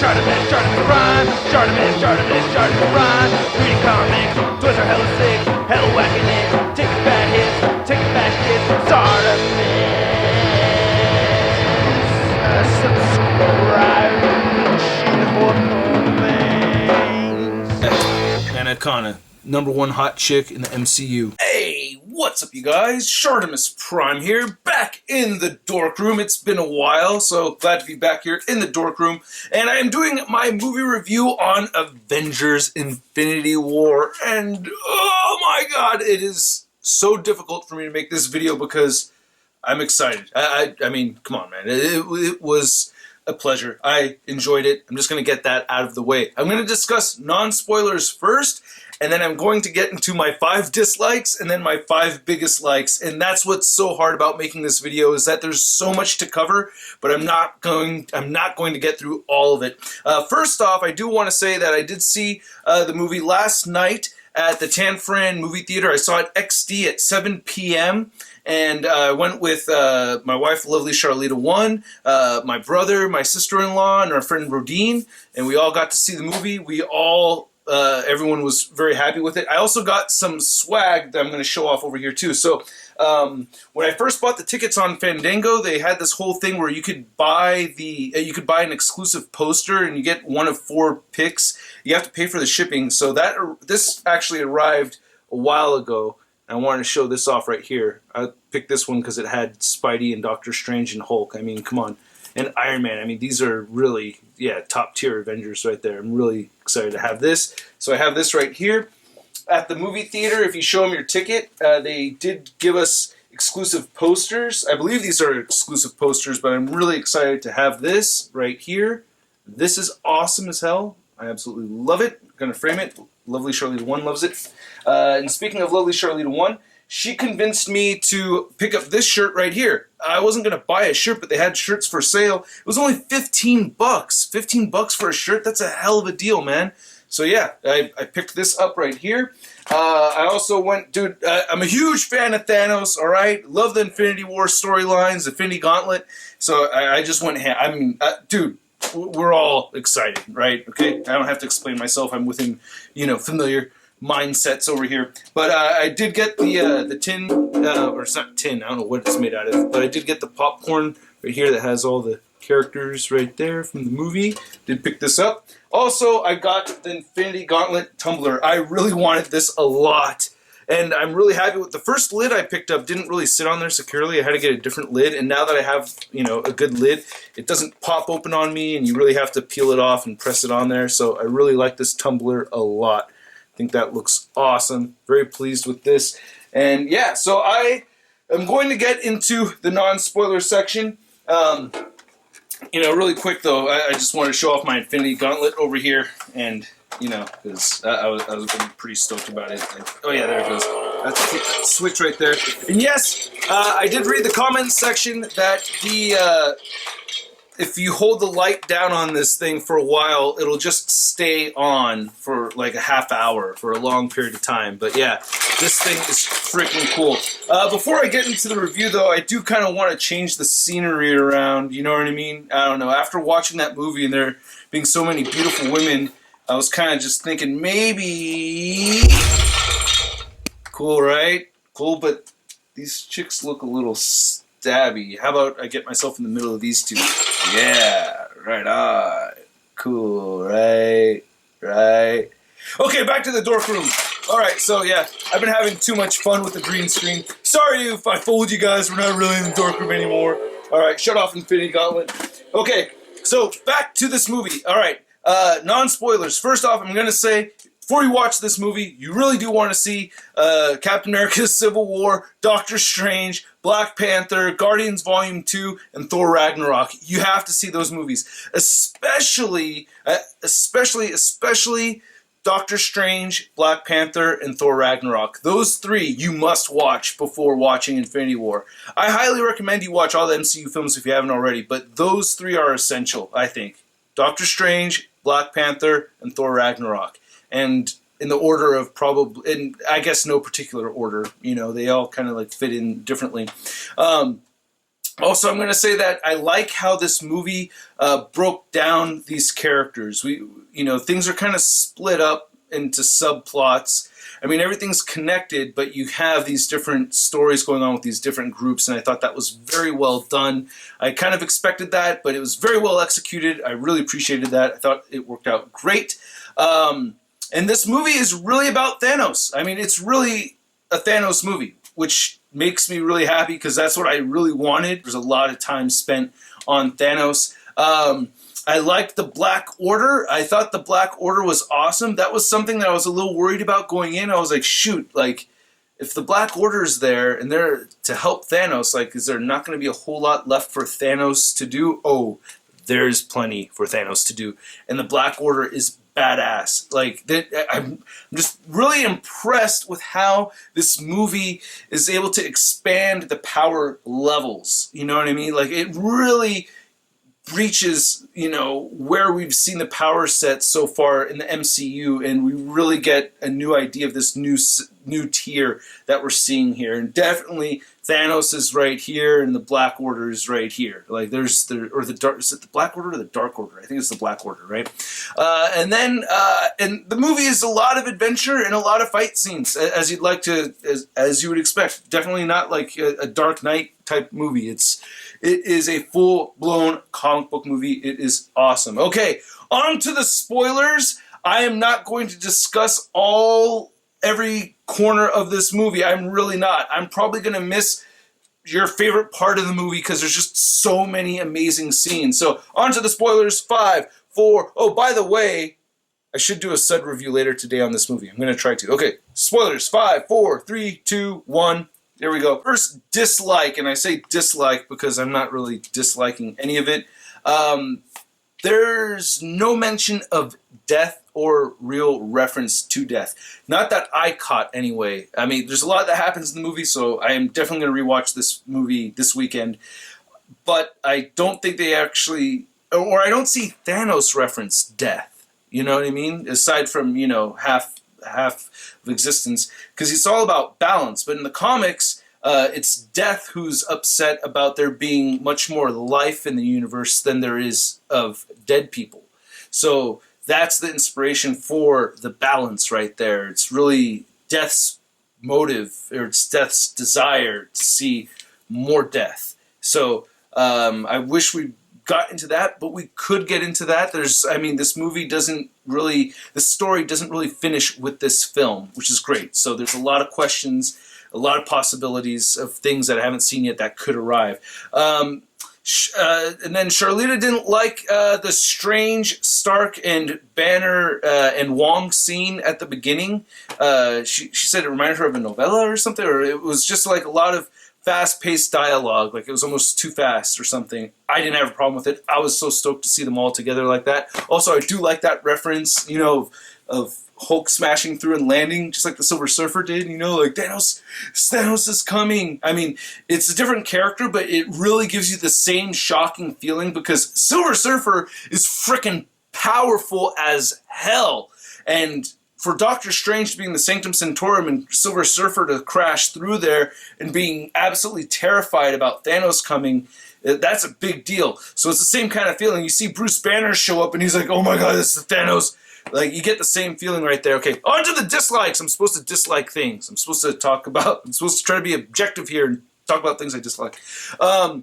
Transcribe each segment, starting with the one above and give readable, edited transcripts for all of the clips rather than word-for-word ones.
ShartimusPrime. Reading comics, toys are hella sick, hella whacking it, taking bad hits, taking bad shit. Subscribe. Anaconda, #1 hot chick in the MCU. Hey, what's up, you guys? ShartimusPrime here, back in the dork room. It's been a while, so glad to be back here in the dork room. And I am doing my movie review on Avengers: Infinity War. And oh my god, it is so difficult for me to make this video because I'm excited. I mean, come on, man. It was a pleasure. I enjoyed it. I'm just going to get that out of the way. I'm going to discuss non-spoilers first, and then I'm going to get into my 5 dislikes and then my 5 biggest likes. And that's what's so hard about making this video, is that there's so much to cover, but I'm not going to get through all of it. First off, I do want to say that I did see the movie last night at the Tan Fran movie theater. I saw it XD at 7 p.m. And I went with my wife, lovely Charlita 1, my brother, my sister-in-law, and our friend Rodine, and we all got to see the movie. Everyone was very happy with it. I also got some swag that I'm going to show off over here too. So when I first bought the tickets on Fandango, they had this whole thing where you could buy an exclusive poster, and you get one of 4 picks. You have to pay for the shipping. So this actually arrived a while ago. I wanted to show this off right here. I picked this one because it had Spidey and Doctor Strange and Hulk. I mean, come on. And Iron Man. I mean, these are really, top tier Avengers right there. I'm really excited to have this. So I have this right here. At the movie theater, if you show them your ticket, they did give us exclusive posters. I believe these are exclusive posters, but I'm really excited to have this right here. This is awesome as hell. I absolutely love it. I'm going to frame it. Lovely Charlita 1 loves it. And speaking of lovely Charlita 1, she convinced me to pick up this shirt right here. I wasn't going to buy a shirt, but they had shirts for sale. It was only 15 bucks. 15 bucks for a shirt? That's a hell of a deal, man. So yeah, I picked this up right here. I also went, dude, I'm a huge fan of Thanos, all right? Love the Infinity War storylines, Infinity Gauntlet. So I just went, dude, we're all excited, right? Okay, I don't have to explain myself. I'm within, familiar mindsets over here. But I did get the tin, or it's not tin, I don't know what it's made out of, but I did get the popcorn right here that has all the characters right there from the movie. Did pick this up. Also, I got the Infinity Gauntlet tumbler. I really wanted this a lot. And I'm really happy with the first lid I picked up. Didn't really sit on there securely. I had to get a different lid. And now that I have, a good lid, it doesn't pop open on me, and you really have to peel it off and press it on there. So I really like this tumbler a lot. I think that looks awesome. Very pleased with this. And yeah, so I am going to get into the non-spoiler section. Really quick though, I just wanted to show off my Infinity Gauntlet over here, and because I was pretty stoked about it. Oh yeah, there it goes. That's that switch right there. And yes, I did read the comments section that if you hold the light down on this thing for a while, it'll just stay on for like a half hour for a long period of time. But yeah, this thing is freaking cool. Before I get into the review though, I do kind of want to change the scenery around, you know what I mean? I don't know, after watching that movie and there being so many beautiful women, I was kind of just thinking maybe... Cool, right? Cool, but these chicks look a little stabby. How about I get myself in the middle of these two? Yeah, right on. Cool, right. Okay, back to the dork room. Alright, so yeah, I've been having too much fun with the green screen. Sorry if I fooled you guys, we're not really in the dork room anymore. Alright, shut off Infinity Gauntlet. Okay, so back to this movie. Alright, non-spoilers. First off, I'm going to say, before you watch this movie, you really do want to see Captain America's Civil War, Doctor Strange, Black Panther, Guardians Volume 2, and Thor Ragnarok. You have to see those movies. Especially Doctor Strange, Black Panther, and Thor Ragnarok. Those 3 you must watch before watching Infinity War. I highly recommend you watch all the MCU films if you haven't already, but those 3 are essential, I think. Doctor Strange, Black Panther, and Thor Ragnarok. And in the order of in I guess no particular order, they all kind of like fit in differently. Also, I'm going to say that I like how this movie broke down these characters. Things are kind of split up into subplots. I mean, everything's connected, but you have these different stories going on with these different groups, and I thought that was very well done. I kind of expected that, but it was very well executed. I really appreciated that. I thought it worked out great. And this movie is really about Thanos. I mean, it's really a Thanos movie, which makes me really happy because that's what I really wanted. There's a lot of time spent on Thanos. I liked the Black Order. I thought the Black Order was awesome. That was something that I was a little worried about going in. I was like, shoot, like, if the Black Order is there and they're to help Thanos, like, is there not going to be a whole lot left for Thanos to do? Oh, there's plenty for Thanos to do. And the Black Order is badass. Like, I'm just really impressed with how this movie is able to expand the power levels. You know what I mean? Like, it really breaches, where we've seen the power set so far in the MCU, and we really get a new idea of this new tier that we're seeing here. And definitely Thanos is right here, and the Black Order is right here. Like is it the Black Order or the Dark Order? I think it's the Black Order, right? And the movie is a lot of adventure and a lot of fight scenes, as you'd like to, as you would expect. Definitely not like a Dark Knight type movie. It is a full-blown comic book movie. It is awesome. Okay, on to the spoilers. I am not going to discuss every corner of this movie. I'm really not. I'm probably going to miss your favorite part of the movie because there's just so many amazing scenes. So, on to the spoilers. 5, 4... Oh, by the way, I should do a sud review later today on this movie. I'm going to try to. Okay, spoilers. 5, 4, 3, 2, 1... There we go. First, dislike, and I say dislike because I'm not really disliking any of it. There's no mention of death or real reference to death. Not that I caught anyway. I mean, there's a lot that happens in the movie, so I am definitely going to rewatch this movie this weekend. But I don't think they actually, or I don't see Thanos reference death. You know what I mean? Aside from, half of existence, because it's all about balance. But in the comics, it's Death who's upset about there being much more life in the universe than there is of dead people. So that's the inspiration for the balance right there. It's really Death's motive, or it's Death's desire to see more death. So I wish we got into that, but we could get into that. This story doesn't really finish with this film, which is great. So there's a lot of questions, a lot of possibilities of things that I haven't seen yet that could arrive. And then Charlita didn't like the strange Stark and Banner and Wong scene at the beginning. She said it reminded her of a novella or something, or it was just like a lot of fast-paced dialogue, like it was almost too fast or something. I didn't have a problem with it. I was so stoked to see them all together like that. Also, I do like that reference, of Hulk smashing through and landing, just like the Silver Surfer did, like Thanos is coming. I mean, it's a different character, but it really gives you the same shocking feeling because Silver Surfer is freaking powerful as hell. And for Doctor Strange to be in the Sanctum Sanctorum and Silver Surfer to crash through there and being absolutely terrified about Thanos coming, that's a big deal. So it's the same kind of feeling. You see Bruce Banner show up and he's like, oh my god, this is Thanos. Like, you get the same feeling right there. Okay, on to the dislikes. I'm supposed to dislike things. I'm supposed to try to be objective here and talk about things I dislike. I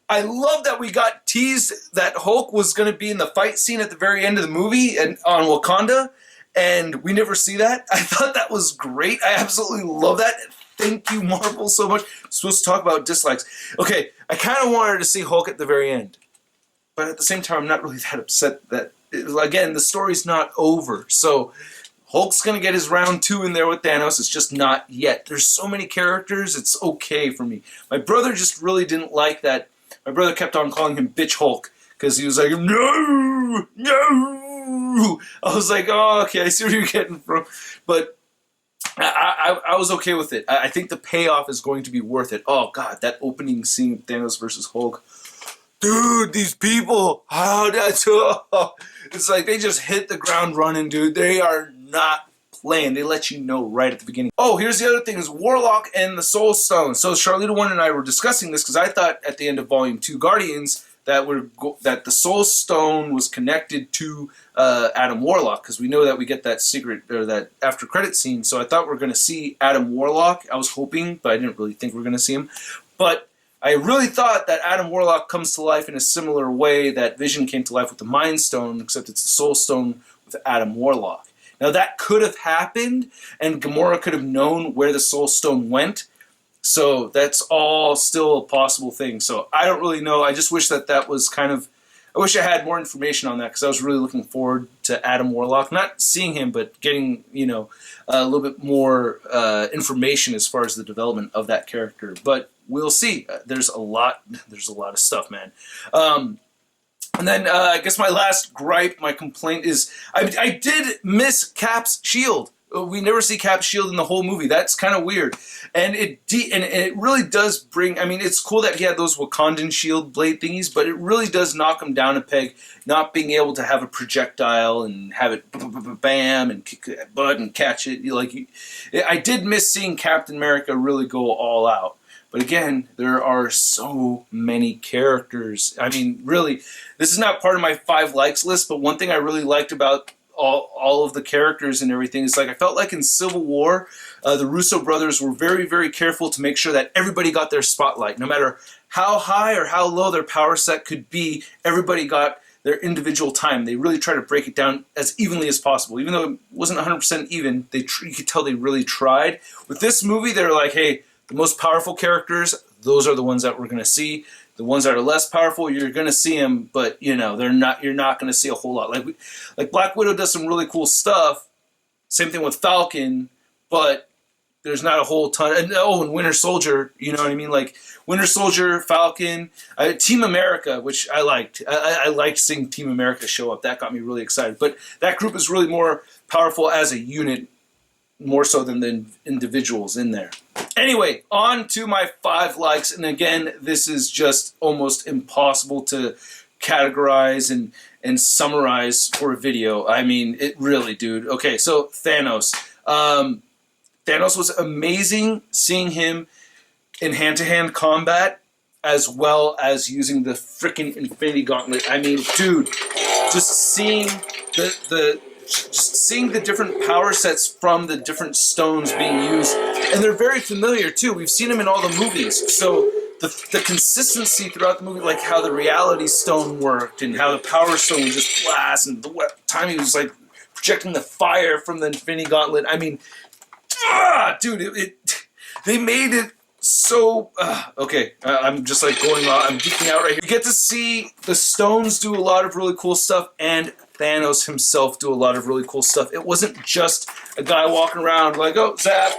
love that we got teased that Hulk was going to be in the fight scene at the very end of the movie and on Wakanda. And we never see that. I thought that was great. I absolutely love that. Thank you, Marvel, so much. I'm supposed to talk about dislikes. Okay, I kind of wanted to see Hulk at the very end. But at the same time, I'm not really that upset that, again, the story's not over. So Hulk's going to get his round 2 in there with Thanos. It's just not yet. There's so many characters. It's okay for me. My brother just really didn't like that. My brother kept on calling him Bitch Hulk because he was like, no. I was like, oh, okay, I see where you're getting from. But I was okay with it. I think the payoff is going to be worth it. Oh, God, that opening scene of Thanos versus Hulk. Dude, these people, it's like they just hit the ground running, dude. They are not land. They let you know right at the beginning. Oh, here's the other thing, is Warlock and the Soul Stone. So Charlita 1 and I were discussing this because I thought at the end of Volume 2 Guardians that that the Soul Stone was connected to Adam Warlock, because we know that we get that secret, or that after credit scene. So I thought we were going to see Adam Warlock. I was hoping, but I didn't really think we were going to see him. But I really thought that Adam Warlock comes to life in a similar way that Vision came to life with the Mind Stone, except it's the Soul Stone with Adam Warlock. Now that could have happened, and Gamora could have known where the Soul Stone went. So that's all still a possible thing. So I don't really know. I just wish that was kind of... I wish I had more information on that, because I was really looking forward to Adam Warlock. Not seeing him, but getting, a little bit more information as far as the development of that character. But we'll see. There's a lot of stuff, man. And then I guess my last gripe, my complaint is I did miss Cap's shield. We never see Cap's shield in the whole movie. That's kind of weird. And it really does bring... I mean, it's cool that he had those Wakandan shield blade thingies, but it really does knock him down a peg, not being able to have a projectile and have it bam and kick that butt and catch it. I did miss seeing Captain America really go all out. But again, there are so many characters. I mean, really, this is not part of my 5 likes list, but one thing I really liked about all of the characters and everything is, I felt like in Civil War, the Russo brothers were very, very careful to make sure that everybody got their spotlight. No matter how high or how low their power set could be, everybody got their individual time. They really tried to break it down as evenly as possible. Even though it wasn't 100% even, you could tell they really tried. With this movie, they're like, hey, the most powerful characters, those are the ones that we're going to see. The ones that are less powerful, you're going to see them, but you're not going to see a whole lot. Like Black Widow does some really cool stuff. Same thing with Falcon, but there's not a whole ton. And Winter Soldier, you know what I mean? Like Winter Soldier, Falcon, Team America, which I liked. I liked seeing Team America show up. That got me really excited. But that group is really more powerful as a unit, more so than the individuals in there. Anyway, on to my 5 likes, and again, this is just almost impossible to categorize and summarize for a video. I mean, it really, dude. Okay, so Thanos. Thanos was amazing seeing him in hand-to-hand combat, as well as using the freaking Infinity Gauntlet. I mean, dude, just seeing seeing the different power sets from the different stones being used, and they're very familiar too. We've seen them in all the movies, so the consistency throughout the movie, like how the Reality Stone worked and how the Power Stone would just blast, and the time he was like projecting the fire from the Infinity Gauntlet. I mean, dude, they made it so okay. I'm just like going on. I'm geeking out right here. You get to see the stones do a lot of really cool stuff, and Thanos himself do a lot of really cool stuff. It wasn't just a guy walking around like, oh, zap,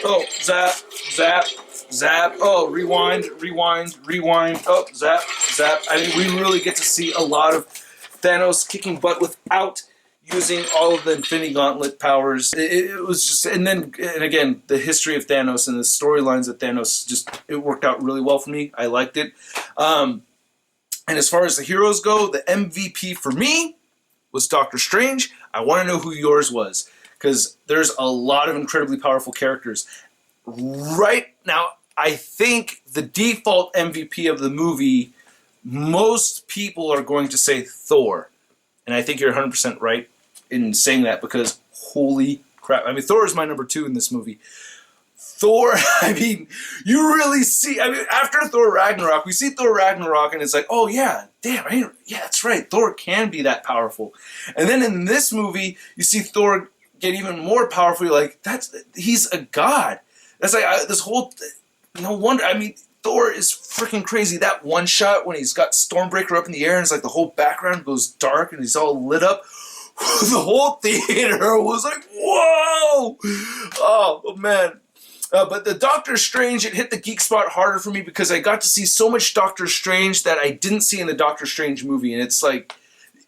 oh, zap, zap, zap, oh, rewind, rewind, rewind, oh, zap, zap. I mean, we really get to see a lot of Thanos kicking butt without using all of the Infinity Gauntlet powers. It was just, and again, the history of Thanos and the storylines of Thanos, it worked out really well for me. I liked it. And as far as the heroes go, the MVP for me was Doctor Strange. I want to know who yours was, because there's a lot of incredibly powerful characters. Right now, I think the default MVP of the movie, most people are going to say Thor. And I think you're 100% right in saying that, because holy crap. I mean, Thor is my number 2 in this movie. Thor, I mean, you really see, I mean, after Thor Ragnarok, we see Thor Ragnarok and it's like, oh yeah, damn, yeah, that's right, Thor can be that powerful. And then in this movie, you see Thor get even more powerful. You're like, he's a god. That's like, this whole, no wonder, I mean, Thor is freaking crazy. That one shot when he's got Stormbreaker up in the air and it's like the whole background goes dark and he's all lit up. The whole theater was like, whoa! Oh, man. But the Doctor Strange, it hit the geek spot harder for me because I got to see so much Doctor Strange that I didn't see in the Doctor Strange movie. And it's like,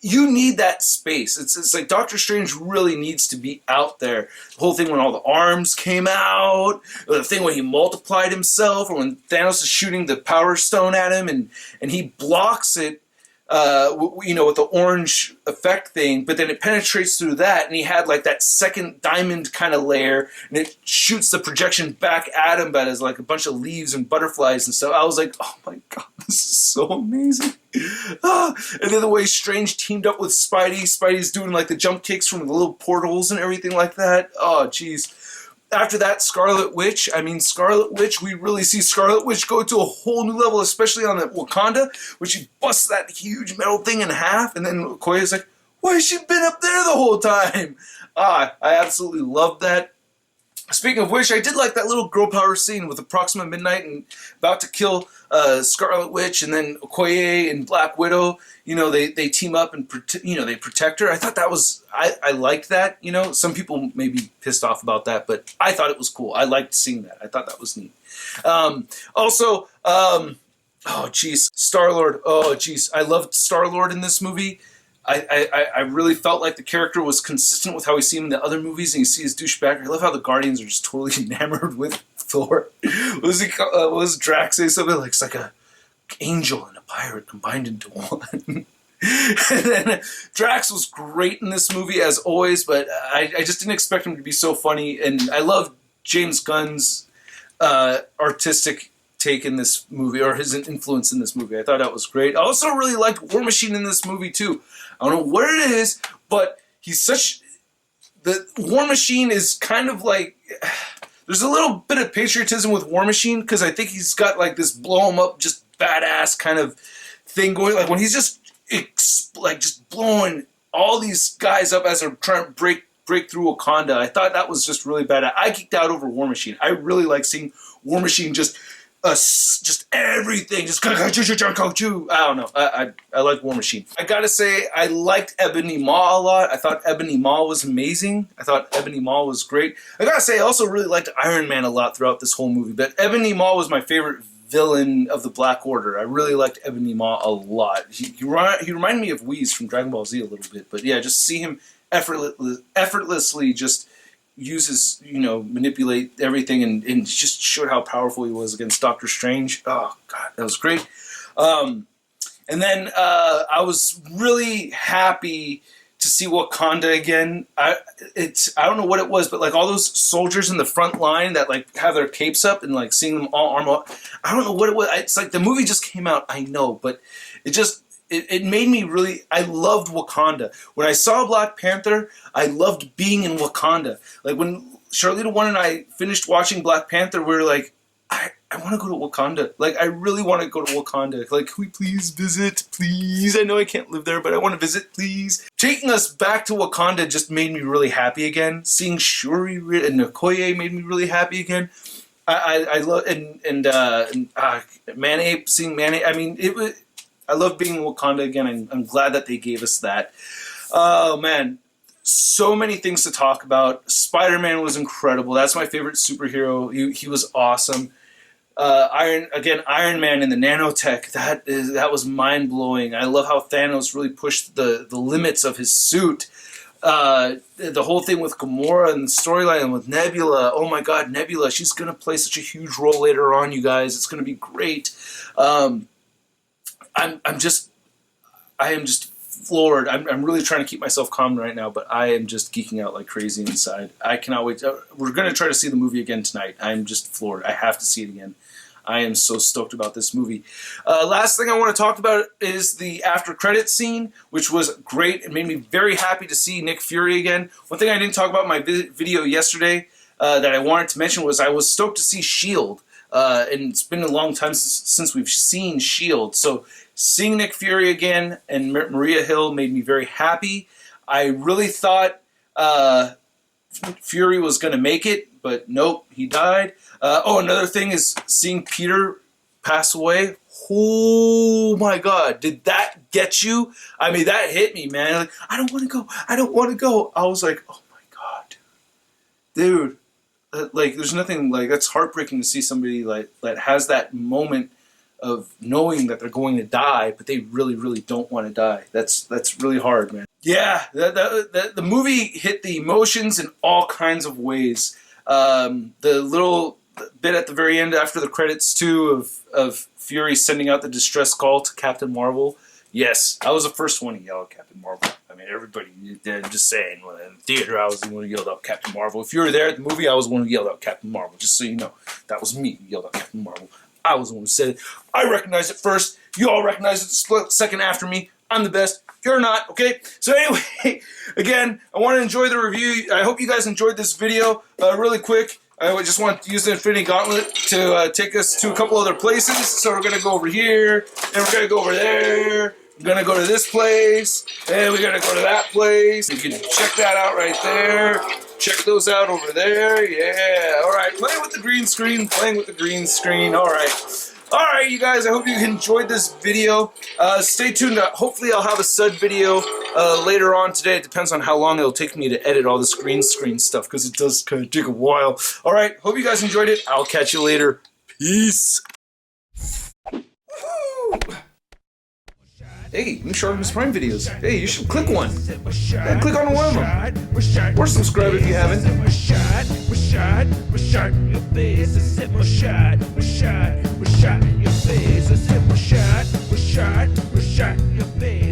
you need that space. It's like Doctor Strange really needs to be out there. The whole thing when all the arms came out, the thing when he multiplied himself, or when Thanos is shooting the Power Stone at him and he blocks it. with the orange effect thing, but then it penetrates through that, and he had like that second diamond kind of layer, and it shoots the projection back at him, but as like a bunch of leaves and butterflies and stuff. I was like, oh my god, this is so amazing. And then the way Strange teamed up with Spidey's doing like the jump kicks from the little portals and everything like that. Oh, jeez. After that, Scarlet Witch, we really see Scarlet Witch go to a whole new level, especially on the Wakanda, where she busts that huge metal thing in half, and then Okoye's like, why has she been up there the whole time? I absolutely loved that. Speaking of which, I did like that little girl power scene with Proxima Midnight and about to kill Scarlet Witch, and then Okoye and Black Widow. They team up and they protect her. I thought that was I liked that. Some people may be pissed off about that, but I thought it was cool. I liked seeing that. I thought that was neat. Oh geez, Star-Lord. Oh geez, I loved Star-Lord in this movie. I really felt like the character was consistent with how we see him in the other movies, and you see his douchebag. I love how the Guardians are just totally enamored with Thor. What was Drax say something like, it's like a angel and a pirate combined into one. And then Drax was great in this movie as always, but I just didn't expect him to be so funny, and I love James Gunn's artistic take in this movie, or his influence in this movie. I thought that was great. I also really liked War Machine in this movie too. I don't know what it is, but the War Machine is kind of like, there's a little bit of patriotism with War Machine, because I think he's got like this blow him up, just badass kind of thing going, like when he's just blowing all these guys up as they're trying to break through Wakanda. I thought that was just really badass. I geeked out over War Machine. I really like seeing War Machine just everything, just I don't know. I like War Machine. I gotta say, I liked Ebony Maw a lot. I thought Ebony Maw was amazing. I thought Ebony Maw was great. I gotta say, I also really liked Iron Man a lot throughout this whole movie, but Ebony Maw was my favorite villain of the Black Order. I really liked Ebony Maw a lot. He reminded me of Whis from Dragon Ball Z a little bit, but yeah, just see him effortlessly just uses, manipulate everything, and just showed how powerful he was against Doctor Strange. Oh, God, that was great. And then I was really happy to see Wakanda again. I don't know what it was, but like all those soldiers in the front line that like have their capes up and like seeing them all arm up. I don't know what it was. It's like the movie just came out, I know, but it made me really, I loved Wakanda. When I saw Black Panther, I loved being in Wakanda. Like when Charlita 1 and I finished watching Black Panther, we were like, I want to go to Wakanda. Like, I really want to go to Wakanda. Like, can we please visit? Please. I know I can't live there, but I want to visit, please. Taking us back to Wakanda just made me really happy again. Seeing Shuri and Okoye made me really happy again. I love, Man-Ape, seeing Man-Ape. I mean, I love being in Wakanda again. I'm glad that they gave us that. Oh, man. So many things to talk about. Spider-Man was incredible. That's my favorite superhero. He was awesome. Iron Man in the nanotech. That was mind-blowing. I love how Thanos really pushed the limits of his suit. The whole thing with Gamora and the storyline with Nebula. Oh my God, Nebula. She's going to play such a huge role later on, you guys. It's going to be great. I am just floored. I'm really trying to keep myself calm right now, but I am just geeking out like crazy inside. I cannot wait. We're going to try to see the movie again tonight. I'm just floored. I have to see it again. I am so stoked about this movie. Last thing I want to talk about is the after credits scene, which was great. It made me very happy to see Nick Fury again. One thing I didn't talk about in my video yesterday that I wanted to mention was I was stoked to see S.H.I.E.L.D. And it's been a long time since we've seen S.H.I.E.L.D. So seeing Nick Fury again and Maria Hill made me very happy. I really thought Fury was going to make it, but nope, he died. Another thing is seeing Peter pass away. Oh my God, did that get you? I mean, that hit me, man. Like, I don't want to go. I don't want to go. I was like, oh my God, dude. Like, there's nothing like that's heartbreaking to see somebody like that has that moment of knowing that they're going to die, but they really, really don't want to die. That's really hard, man. Yeah, the movie hit the emotions in all kinds of ways. The little bit at the very end after the credits too of Fury sending out the distress call to Captain Marvel. Yes, I was the first one to yell at Captain Marvel. I mean, everybody, I'm just saying, in the theater, I was the one who yelled out Captain Marvel. If you were there at the movie, I was the one who yelled out Captain Marvel, just so you know. That was me who yelled out Captain Marvel. I was the one who said it. I recognized it first. You all recognized it the split second after me. I'm the best. You're not, okay? So anyway, again, I want to enjoy the review. I hope you guys enjoyed this video. Really quick, I just want to use the Infinity Gauntlet to take us to a couple other places. So we're going to go over here, and we're going to go over there. We're going to go to this place, and we're going to go to that place. You can check that out right there. Check those out over there. Yeah, all right. Playing with the green screen, playing with the green screen. All right. All right, you guys, I hope you enjoyed this video. Stay tuned. Hopefully I'll have a sud video later on today. It depends on how long it'll take me to edit all this green screen stuff, because it does kind of take a while. All right, hope you guys enjoyed it. I'll catch you later. Peace. Woo! Hey, new ShartimusPrime videos. Hey, you should click one. Yeah, click on one of them. Or subscribe if you haven't. Your face.